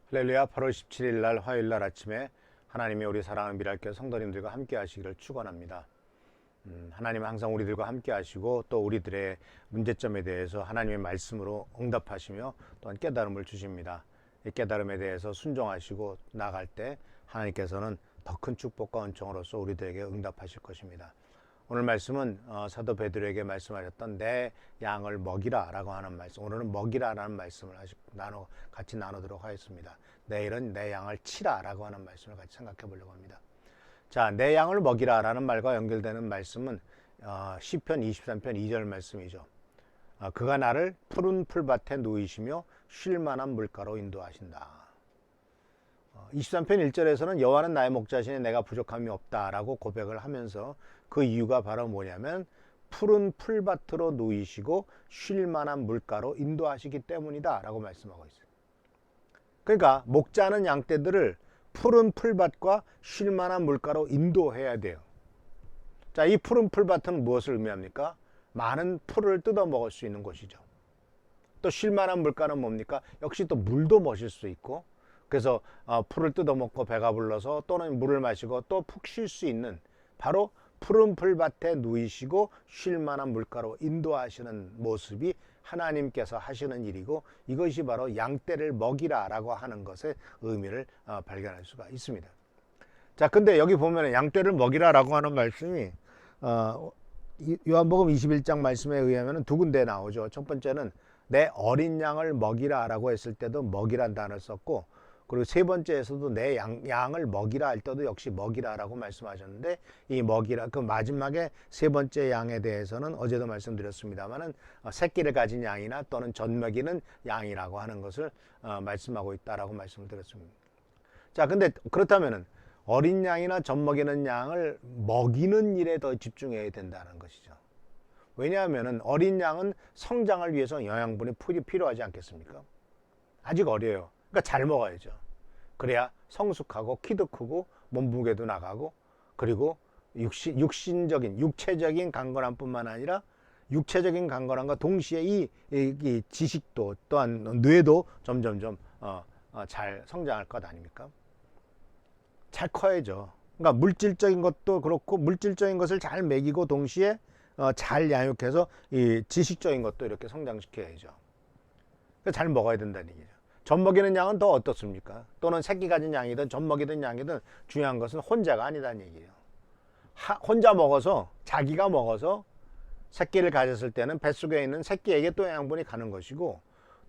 할렐루야. 8월 17일 날 화요일 날 아침에 하나님이 우리 사랑하는 미랄교회 성도님들과 함께 하시기를 축원합니다. 하나님은 항상 우리들과 함께 하시고 또 우리들의 문제점에 대해서 하나님의 말씀으로 응답하시며 또한 깨달음을 주십니다. 이 깨달음에 대해서 순종하시고 나갈 때 하나님께서는 더 큰 축복과 은총으로서 우리들에게 응답하실 것입니다. 오늘 말씀은 사도 베드로에게 말씀하셨던 내 양을 먹이라 라고 하는 말씀, 오늘은 먹이라 라는 말씀을 같이 나누도록 하겠습니다. 내일은 내 양을 치라 라고 하는 말씀을 같이 생각해 보려고 합니다. 자, 내 양을 먹이라 라는 말과 연결되는 말씀은 시편 23편 2절 말씀이죠. 그가 나를 푸른 풀밭에 누이시며 쉴 만한 물가로 인도하신다. 23편 1절에서는 여호와는 나의 목자시니 내가 부족함이 없다라고 고백을 하면서 그 이유가 바로 뭐냐면 푸른 풀밭으로 누이시고 쉴 만한 물가로 인도하시기 때문이다 라고 말씀하고 있어요. 그러니까 목자는 양떼들을 푸른 풀밭과 쉴 만한 물가로 인도해야 돼요. 자, 이 푸른 풀밭은 무엇을 의미합니까? 많은 풀을 뜯어 먹을 수 있는 곳이죠. 또 쉴 만한 물가는 뭡니까? 역시 또 물도 마실 수 있고, 그래서 풀을 뜯어먹고 배가 불러서 또는 물을 마시고 또 푹 쉴 수 있는 바로 푸른 풀밭에 누이시고 쉴 만한 물가로 인도하시는 모습이 하나님께서 하시는 일이고, 이것이 바로 양떼를 먹이라 라고 하는 것의 의미를 발견할 수가 있습니다. 자, 근데 여기 보면 양떼를 먹이라 라고 하는 말씀이 요한복음 21장 말씀에 의하면 두 군데 나오죠. 첫 번째는 내 어린 양을 먹이라 라고 했을 때도 먹이란 단어를 썼고, 그리고 세 번째에서도 내 양을 먹이라 할 때도 역시 먹이라라고 말씀하셨는데, 이 먹이라, 그 마지막에 세 번째 양에 대해서는 어제도 말씀드렸습니다만은 새끼를 가진 양이나 또는 젖먹이는 양이라고 하는 것을 말씀하고 있다라고 말씀을 드렸습니다. 자, 근데 그렇다면은 어린 양이나 젖먹이는 양을 먹이는 일에 더 집중해야 된다는 것이죠. 왜냐하면은 어린 양은 성장을 위해서 영양분이 필요하지 않겠습니까? 아직 어려요. 그러니까 잘 먹어야죠. 그래야 성숙하고 키도 크고 몸무게도 나가고, 그리고 육신적인 육체적인 강건함뿐만 아니라 육체적인 강건함과 동시에 이 지식도 또한 뇌도 점점점 잘 성장할 것 아닙니까? 잘 커야죠. 그러니까 물질적인 것도 그렇고 물질적인 것을 잘 먹이고 동시에 잘 양육해서 이 지식적인 것도 이렇게 성장시켜야죠. 그러니까 잘 먹어야 된다는 얘기죠. 젖 먹이는 양은 더 어떻습니까? 또는 새끼 가진 양이든 젖 먹이든 양이든 중요한 것은 혼자가 아니다는 얘기예요. 혼자 먹어서, 자기가 먹어서 새끼를 가졌을 때는 뱃속에 있는 새끼에게 또 양분이 가는 것이고,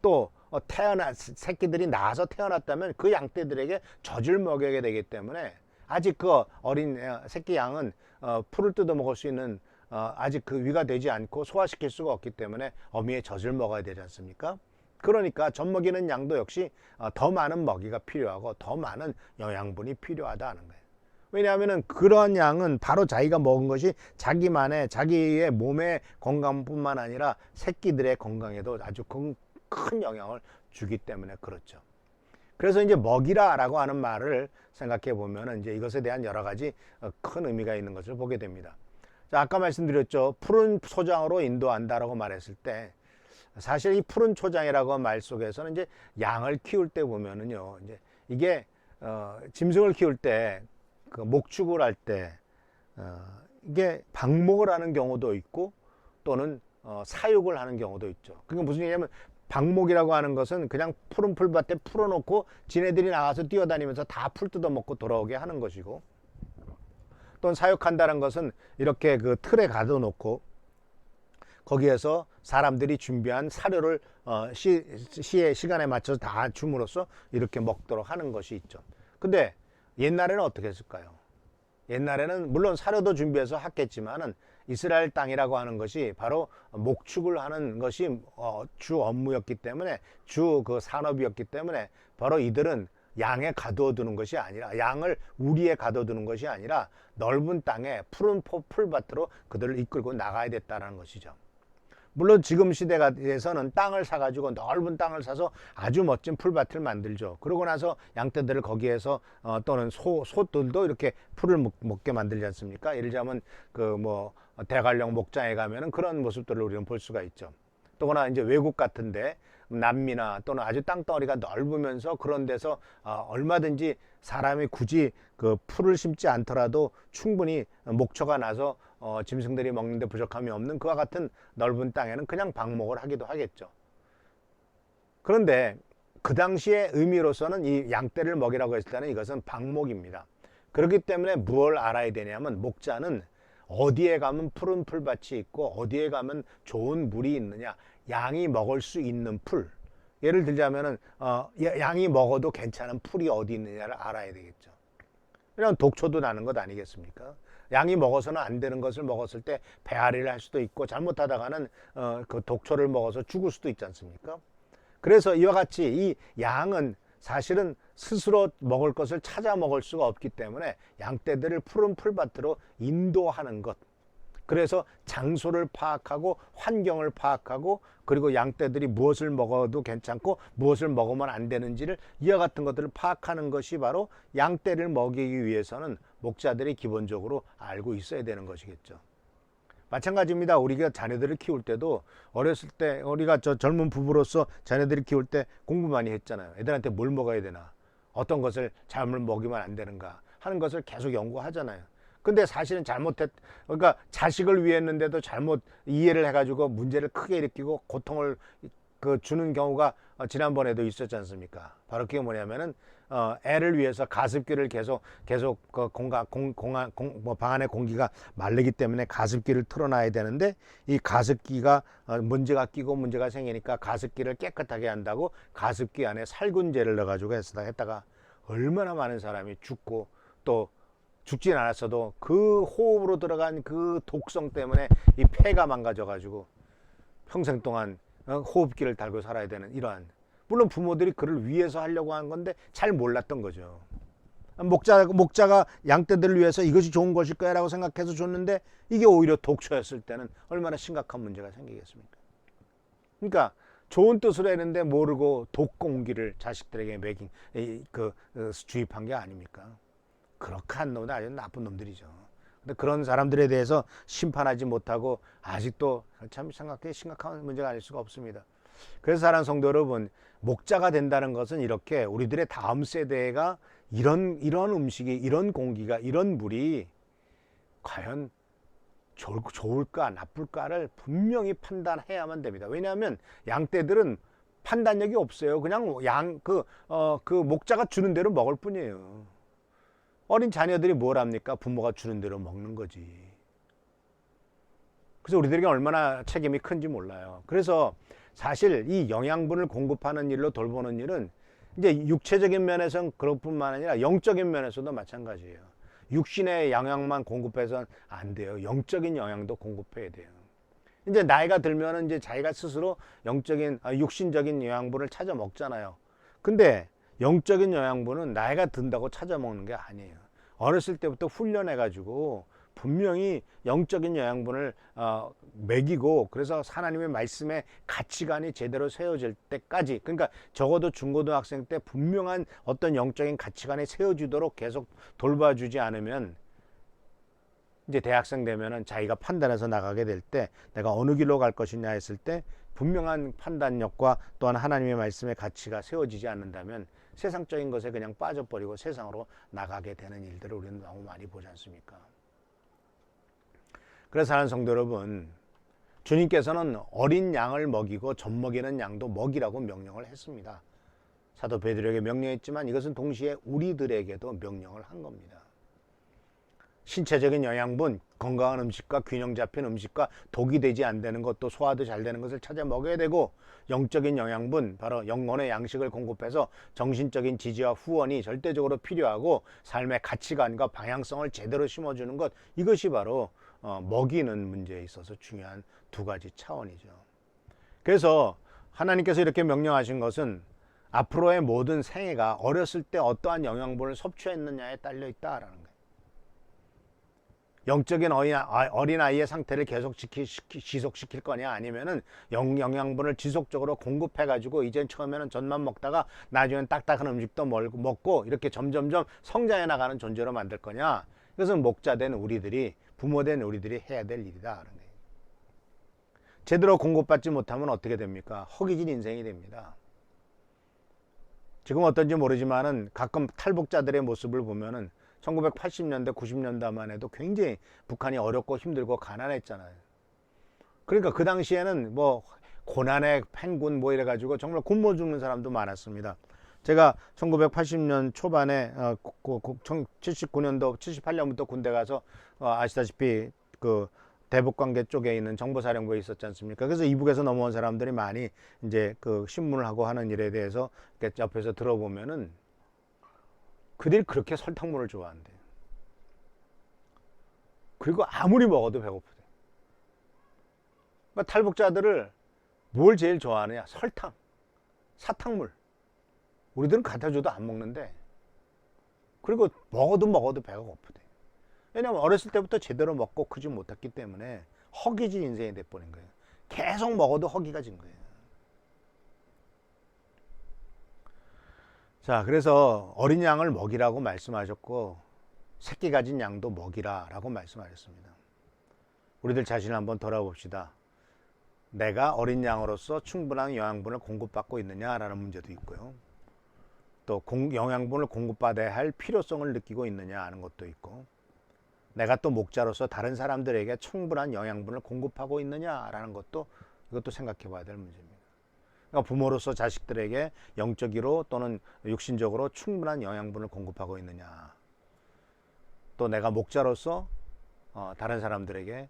또 새끼들이 나와서 태어났다면 그 양떼들에게 젖을 먹여야 되기 때문에 아직 그 어린 새끼 양은 풀을 뜯어 먹을 수 있는 아직 그 위가 되지 않고 소화시킬 수가 없기 때문에 어미의 젖을 먹어야 되지 않습니까? 그러니까 젖 먹이는 양도 역시 더 많은 먹이가 필요하고 더 많은 영양분이 필요하다는 거예요. 왜냐하면 그러한 양은 바로 자기가 먹은 것이 자기의 몸의 건강뿐만 아니라 새끼들의 건강에도 아주 큰 영향을 주기 때문에 그렇죠. 그래서 이제 먹이라라고 하는 말을 생각해 보면 이제 이것에 대한 여러 가지 큰 의미가 있는 것을 보게 됩니다. 자, 아까 말씀드렸죠. 푸른 초장으로 인도한다라고 말했을 때, 사실 이 푸른 초장이라고 말 속에서는 이제 양을 키울 때 보면은요, 이제 이게 짐승을 키울 때, 그 목축을 할 때 이게 방목을 하는 경우도 있고 또는 사육을 하는 경우도 있죠. 그게 무슨 얘기냐면, 방목이라고 하는 것은 그냥 푸른 풀밭에 풀어놓고 지네들이 나가서 뛰어다니면서 다 풀 뜯어먹고 돌아오게 하는 것이고, 또는 사육한다는 것은 이렇게 그 틀에 가둬놓고 거기에서 사람들이 준비한 사료를 시간에 맞춰서 다 줌으로써 이렇게 먹도록 하는 것이 있죠. 근데 옛날에는 어떻게 했을까요? 옛날에는 물론 사료도 준비해서 했겠지만은 이스라엘 땅이라고 하는 것이 바로 목축을 하는 것이 주 업무였기 때문에, 주 그 산업이었기 때문에 바로 이들은 양에 가두어두는 것이 아니라, 양을 우리에 가둬두는 것이 아니라 넓은 땅에 푸른 풀밭으로 그들을 이끌고 나가야 됐다는 것이죠. 물론 지금 시대에서는 땅을 사가지고 넓은 땅을 사서 아주 멋진 풀밭을 만들죠. 그러고 나서 양떼들을 거기에서 또는 소들도 이렇게 풀을 먹게 만들지 않습니까? 예를 들자면 그 대관령 목장에 가면은 그런 모습들을 우리는 볼 수가 있죠. 또나 이제 외국 같은데 남미나 또는 아주 땅덩어리가 넓으면서 그런 데서 얼마든지 사람이 굳이 그 풀을 심지 않더라도 충분히 목초가 나서 짐승들이 먹는데 부족함이 없는 그와 같은 넓은 땅에는 그냥 방목을 하기도 하겠죠. 그런데 그 당시의 의미로서는 이 양떼를 먹이라고 했을 때는 이것은 방목입니다. 그렇기 때문에 무엇을 알아야 되냐면 목자는 어디에 가면 푸른 풀밭이 있고 어디에 가면 좋은 물이 있느냐, 양이 먹을 수 있는 풀, 예를 들자면은 양이 먹어도 괜찮은 풀이 어디 있느냐를 알아야 되겠죠. 그냥 독초도 나는 것 아니겠습니까? 양이 먹어서는 안 되는 것을 먹었을 때 배앓이를 할 수도 있고 잘못하다가는 그 독초를 먹어서 죽을 수도 있지 않습니까? 그래서 이와 같이 이 양은 사실은 스스로 먹을 것을 찾아 먹을 수가 없기 때문에 양떼들을 푸른 풀밭으로 인도하는 것. 그래서 장소를 파악하고 환경을 파악하고 그리고 양떼들이 무엇을 먹어도 괜찮고 무엇을 먹으면 안 되는지를 이와 같은 것들을 파악하는 것이 바로 양떼를 먹이기 위해서는 목자들이 기본적으로 알고 있어야 되는 것이겠죠. 마찬가지입니다. 우리가 자녀들을 키울 때도 어렸을 때 우리가 젊은 부부로서 자녀들을 키울 때 공부 많이 했잖아요. 애들한테 뭘 먹어야 되나, 어떤 것을 잘못 먹이면 안 되는가 하는 것을 계속 연구하잖아요. 근데 사실은 그러니까 자식을 위했는데도 잘못 이해를 해가지고 문제를 크게 일으키고 고통을 주는 경우가 지난번에도 있었지 않습니까? 바로 그게 뭐냐면은 애를 위해서 가습기를 계속 방 안에 공기가 마르기 때문에 가습기를 틀어놔야 되는데 이 가습기가 문제가 끼고 문제가 생기니까 가습기를 깨끗하게 한다고 가습기 안에 살균제를 넣어가지고 했다가 얼마나 많은 사람이 죽고 또 죽진 않았어도 그 호흡으로 들어간 그 독성 때문에 이 폐가 망가져가지고 평생 동안 호흡기를 달고 살아야 되는 이러한, 물론 부모들이 그를 위해서 하려고 한 건데 잘 몰랐던 거죠. 목자가 양떼들을 위해서 이것이 좋은 것일 거야 라고 생각해서 줬는데 이게 오히려 독초였을 때는 얼마나 심각한 문제가 생기겠습니까? 그러니까 좋은 뜻으로 했는데 모르고 독공기를 자식들에게 주입한 게 아닙니까? 그렇게 한 놈은 아주 나쁜 놈들이죠. 근데 그런 사람들에 대해서 심판하지 못하고 아직도 참 심각한 문제가 아닐 수가 없습니다. 그래서 사랑하는 성도 여러분, 목자가 된다는 것은 이렇게 우리들의 다음 세대가 이런 음식이, 이런 공기가, 이런 물이 과연 좋을까 나쁠까를 분명히 판단해야만 됩니다. 왜냐하면 양떼들은 판단력이 없어요. 그냥 그 목자가 주는 대로 먹을 뿐이에요. 어린 자녀들이 뭘 합니까? 부모가 주는 대로 먹는 거지. 그래서 우리들에게 얼마나 책임이 큰지 몰라요. 그래서 사실 이 영양분을 공급하는 일로 돌보는 일은 이제 육체적인 면에서는 그럴 뿐만 아니라 영적인 면에서도 마찬가지예요. 육신의 영양만 공급해서는 안 돼요. 영적인 영양도 공급해야 돼요. 이제 나이가 들면은 이제 자기가 스스로 육신적인 영양분을 찾아 먹잖아요. 근데 영적인 영양분은 나이가 든다고 찾아 먹는 게 아니에요. 어렸을 때부터 훈련해가지고 분명히 영적인 영양분을 먹이고, 그래서 하나님의 말씀의 가치관이 제대로 세워질 때까지, 그러니까 적어도 중고등학생 때 분명한 어떤 영적인 가치관이 세워지도록 계속 돌봐주지 않으면 이제 대학생 되면은 자기가 판단해서 나가게 될 때 내가 어느 길로 갈 것이냐 했을 때 분명한 판단력과 또한 하나님의 말씀의 가치가 세워지지 않는다면 세상적인 것에 그냥 빠져버리고 세상으로 나가게 되는 일들을 우리는 너무 많이 보지 않습니까? 그래서 하는 성도 여러분, 주님께서는 어린 양을 먹이고 젖먹이는 양도 먹이라고 명령을 했습니다. 사도 베드로에게 명령했지만 이것은 동시에 우리들에게도 명령을 한 겁니다. 신체적인 영양분, 건강한 음식과 균형 잡힌 음식과 독이 되지 않는 것도 소화도 잘 되는 것을 찾아 먹어야 되고, 영적인 영양분, 바로 영혼의 양식을 공급해서 정신적인 지지와 후원이 절대적으로 필요하고 삶의 가치관과 방향성을 제대로 심어주는 것, 이것이 바로 먹이는 문제에 있어서 중요한 두 가지 차원이죠. 그래서 하나님께서 이렇게 명령하신 것은 앞으로의 모든 생애가 어렸을 때 어떠한 영양분을 섭취했느냐에 딸려 있다라는 거예요. 영적인 어린아이의 상태를 계속 지속시킬 거냐, 아니면은 영양분을 지속적으로 공급해가지고 이젠 처음에는 젖만 먹다가 나중엔 딱딱한 음식도 먹고 이렇게 점점점 성장해 나가는 존재로 만들 거냐. 이것은 목자된 우리들이, 부모된 우리들이 해야 될 일이다. 제대로 공급받지 못하면 어떻게 됩니까? 허기진 인생이 됩니다. 지금 어떤지 모르지만은 가끔 탈북자들의 모습을 보면은 1980년대, 90년대만 해도 굉장히 북한이 어렵고 힘들고 가난했잖아요. 그러니까 그 당시에는 뭐 고난의 팬군 뭐 이래가지고 정말 굶어 죽는 사람도 많았습니다. 제가 1980년 초반에 79년도, 78년부터 군대 가서 아시다시피 그 대북관계 쪽에 있는 정보사령부에 있었지 않습니까? 그래서 이북에서 넘어온 사람들이 많이 이제 그 신문을 하고 하는 일에 대해서 옆에서 들어보면은 그들이 그렇게 설탕물을 좋아한대요. 그리고 아무리 먹어도 배고프대. 그러니까 탈북자들을 뭘 제일 좋아하느냐? 설탕, 사탕물. 우리들은 갖다 줘도 안 먹는데, 그리고 먹어도 배가 고프대. 왜냐면 어렸을 때부터 제대로 먹고 크지 못했기 때문에 허기진 인생이 돼버린 거예요. 계속 먹어도 허기가 진 거예요. 자, 그래서 어린 양을 먹이라고 말씀하셨고, 새끼 가진 양도 먹이라라고 말씀하셨습니다. 우리들 자신을 한번 돌아봅시다. 내가 어린 양으로서 충분한 영양분을 공급받고 있느냐라는 문제도 있고요. 또 영양분을 공급받아야 할 필요성을 느끼고 있느냐 하는 것도 있고, 내가 또 목자로서 다른 사람들에게 충분한 영양분을 공급하고 있느냐라는 것도 이것도 생각해 봐야 될 문제입니다. 그러니까 부모로서 자식들에게 영적으로 또는 육신적으로 충분한 영양분을 공급하고 있느냐, 또 내가 목자로서 다른 사람들에게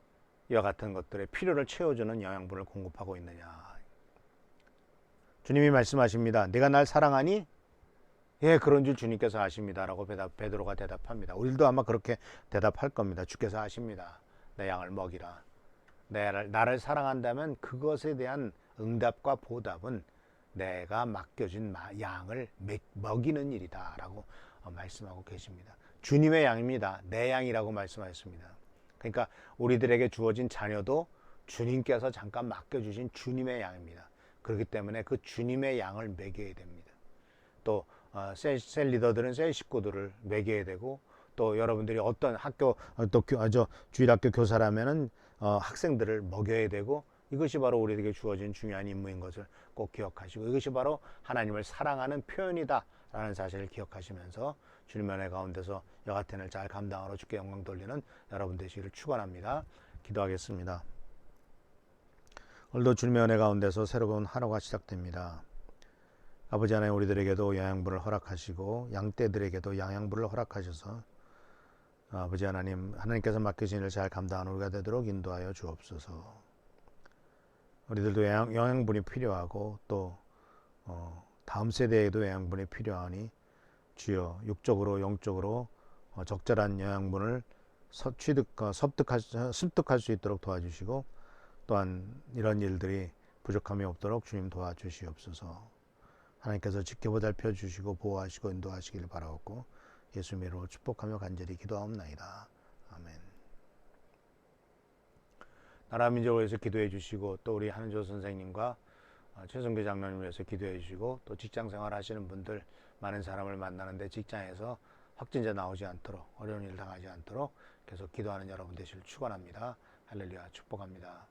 이와 같은 것들의 필요를 채워주는 영양분을 공급하고 있느냐. 주님이 말씀하십니다. 네가 날 사랑하니? 예, 그런 줄 주님께서 아십니다라고 베드로가 대답합니다. 우리도 아마 그렇게 대답할 겁니다. 주께서 아십니다. 내 양을 먹이라. 나를 사랑한다면 그것에 대한 응답과 보답은 내가 맡겨진 양을 먹이는 일이다라고 말씀하고 계십니다. 주님의 양입니다. 내 양이라고 말씀하셨습니다. 그러니까 우리들에게 주어진 자녀도 주님께서 잠깐 맡겨주신 주님의 양입니다. 그렇기 때문에 그 주님의 양을 먹여야 됩니다. 또 셀 리더들은 셀 식구들을 먹여야 되고, 또 여러분들이 어떤 학교 또 주일학교 교사라면은 학생들을 먹여야 되고, 이것이 바로 우리에게 주어진 중요한 임무인 것을 꼭 기억하시고, 이것이 바로 하나님을 사랑하는 표현이다라는 사실을 기억하시면서 주님의 은혜 가운데서 여하텐을 잘 감당하러 주께 영광 돌리는 여러분 되시기를 축원합니다. 기도하겠습니다. 오늘도 주님의 은혜 가운데서 새로운 하루가 시작됩니다. 아버지 하나님, 우리들에게도 영양분을 허락하시고 양떼들에게도 영양분을 허락하셔서 아버지 하나님, 하나님께서 맡기신 일을 잘 감당하는 우리가 되도록 인도하여 주옵소서. 우리들도 영양분이 필요하고 또 다음 세대에도 영양분이 필요하니 주여 육적으로 영적으로 적절한 영양분을 습득할 수 있도록 도와주시고, 또한 이런 일들이 부족함이 없도록 주님 도와주시옵소서. 하나님께서 지켜보살펴 주시고 보호하시고 인도하시기를 바라옵고 예수님 이름으로 축복하며 간절히 기도하옵나이다. 아멘. 나라 민족을 위해서 기도해 주시고, 또 우리 한은조 선생님과 최성규 장로님을 위해서 기도해 주시고, 또 직장생활 하시는 분들, 많은 사람을 만나는데 직장에서 확진자 나오지 않도록, 어려운 일 당하지 않도록 계속 기도하는 여러분 되시길 축원합니다. 할렐루야, 축복합니다.